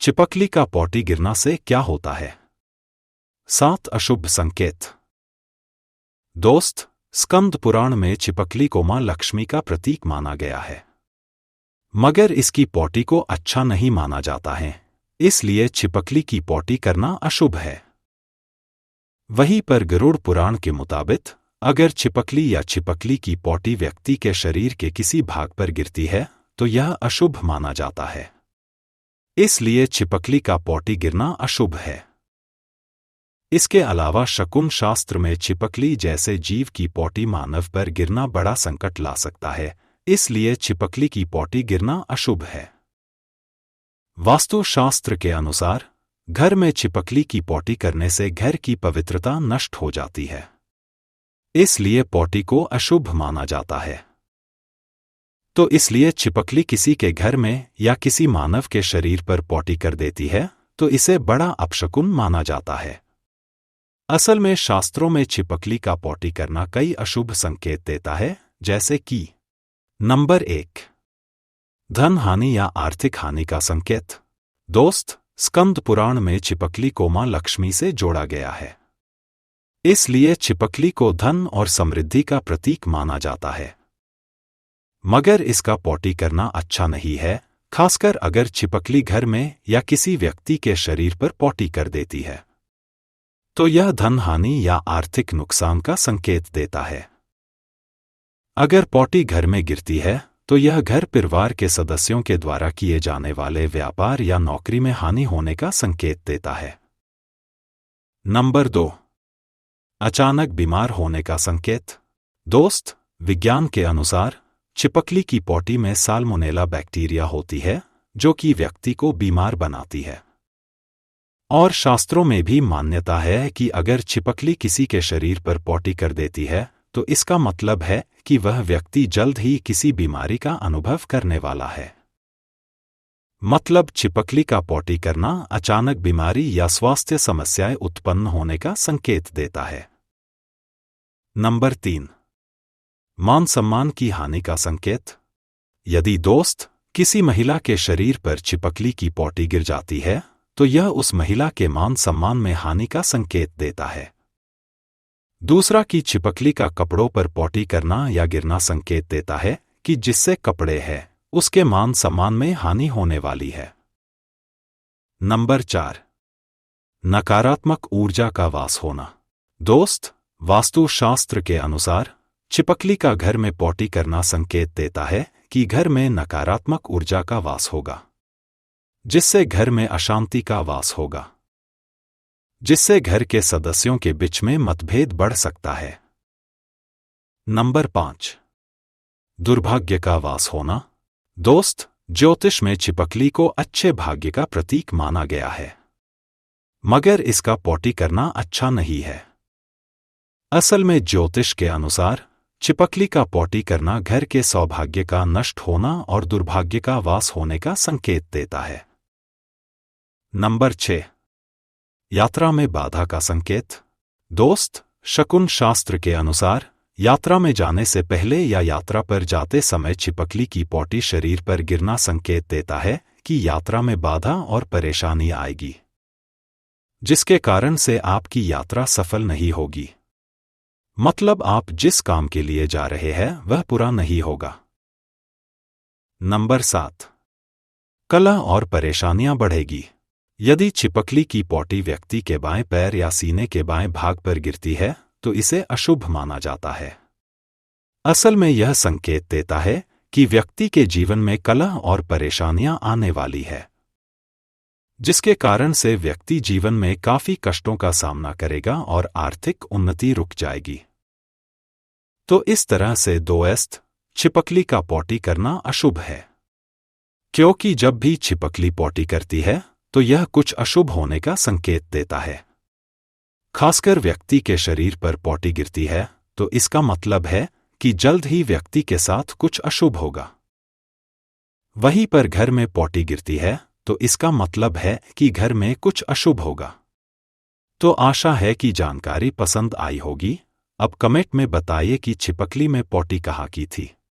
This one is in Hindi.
चिपकली का पॉटी गिरना से क्या होता है? 7 अशुभ संकेत। दोस्त, स्कंद पुराण में चिपकली को मां लक्ष्मी का प्रतीक माना गया है, मगर इसकी पॉटी को अच्छा नहीं माना जाता है, इसलिए चिपकली की पॉटी करना अशुभ है। वहीं पर गरुड़ पुराण के मुताबिक अगर चिपकली या चिपकली की पॉटी व्यक्ति के शरीर के किसी भाग पर गिरती है तो यह अशुभ माना जाता है, इसलिए चिपकली का पॉटी गिरना अशुभ है। इसके अलावा शकुन शास्त्र में चिपकली जैसे जीव की पॉटी मानव पर गिरना बड़ा संकट ला सकता है, इसलिए चिपकली की पॉटी गिरना अशुभ है। वास्तु शास्त्र के अनुसार घर में चिपकली की पॉटी करने से घर की पवित्रता नष्ट हो जाती है, इसलिए पॉटी को अशुभ माना जाता है। तो इसलिए चिपकली किसी के घर में या किसी मानव के शरीर पर पॉटी कर देती है तो इसे बड़ा अपशकुन माना जाता है। असल में शास्त्रों में चिपकली का पॉटी करना कई अशुभ संकेत देता है, जैसे कि नंबर 1, धन हानि या आर्थिक हानि का संकेत। दोस्त, स्कंद पुराण में चिपकली को मां लक्ष्मी से जोड़ा गया है, इसलिए चिपकली को धन और समृद्धि का प्रतीक माना जाता है, मगर इसका पॉटी करना अच्छा नहीं है, खासकर अगर चिपकली घर में या किसी व्यक्ति के शरीर पर पॉटी कर देती है तो यह धन हानि या आर्थिक नुकसान का संकेत देता है। अगर पॉटी घर में गिरती है तो यह घर परिवार के सदस्यों के द्वारा किए जाने वाले व्यापार या नौकरी में हानि होने का संकेत देता है। नंबर 2, अचानक बीमार होने का संकेत। दोस्त, विज्ञान के अनुसार चिपकली की पॉटी में साल्मोनेला बैक्टीरिया होती है जो कि व्यक्ति को बीमार बनाती है, और शास्त्रों में भी मान्यता है कि अगर चिपकली किसी के शरीर पर पॉटी कर देती है तो इसका मतलब है कि वह व्यक्ति जल्द ही किसी बीमारी का अनुभव करने वाला है। मतलब चिपकली का पॉटी करना अचानक बीमारी या स्वास्थ्य समस्याएं उत्पन्न होने का संकेत देता है। नंबर 3, मान सम्मान की हानि का संकेत। यदि दोस्त, किसी महिला के शरीर पर चिपकली की पॉटी गिर जाती है तो यह उस महिला के मान सम्मान में हानि का संकेत देता है। दूसरा कि चिपकली का कपड़ों पर पॉटी करना या गिरना संकेत देता है कि जिससे कपड़े हैं उसके मान सम्मान में हानि होने वाली है। नंबर 4, नकारात्मक ऊर्जा का वास होना। दोस्त, वास्तु शास्त्र के अनुसार चिपकली का घर में पॉटी करना संकेत देता है कि घर में नकारात्मक ऊर्जा का वास होगा, जिससे घर में अशांति का वास होगा, जिससे घर के सदस्यों के बीच में मतभेद बढ़ सकता है। नंबर 5, दुर्भाग्य का वास होना। दोस्त, ज्योतिष में चिपकली को अच्छे भाग्य का प्रतीक माना गया है, मगर इसका पॉटी करना अच्छा नहीं है। असल में ज्योतिष के अनुसार चिपकली का पॉटी करना घर के सौभाग्य का नष्ट होना और दुर्भाग्य का वास होने का संकेत देता है। नंबर 6, यात्रा में बाधा का संकेत। दोस्त, शकुन शास्त्र के अनुसार यात्रा में जाने से पहले या यात्रा पर जाते समय चिपकली की पॉटी शरीर पर गिरना संकेत देता है कि यात्रा में बाधा और परेशानी आएगी, जिसके कारण से आपकी यात्रा सफल नहीं होगी। मतलब आप जिस काम के लिए जा रहे हैं वह पूरा नहीं होगा। नंबर 7, कलह और परेशानियां बढ़ेगी। यदि चिपकली की पॉटी व्यक्ति के बाएं पैर या सीने के बाएं भाग पर गिरती है तो इसे अशुभ माना जाता है। असल में यह संकेत देता है कि व्यक्ति के जीवन में कलह और परेशानियां आने वाली है, जिसके कारण से व्यक्ति जीवन में काफी कष्टों का सामना करेगा और आर्थिक उन्नति रुक जाएगी। तो इस तरह से दोस्त, चिपकली का पॉटी करना अशुभ है, क्योंकि जब भी चिपकली पॉटी करती है तो यह कुछ अशुभ होने का संकेत देता है। खासकर व्यक्ति के शरीर पर पॉटी गिरती है तो इसका मतलब है कि जल्द ही व्यक्ति के साथ कुछ अशुभ होगा। वहीं पर घर में पॉटी गिरती है तो इसका मतलब है कि घर में कुछ अशुभ होगा। तो आशा है कि जानकारी पसंद आई होगी। अब कमेंट में बताइए कि चिपकली में पॉटी कहाँ की थी।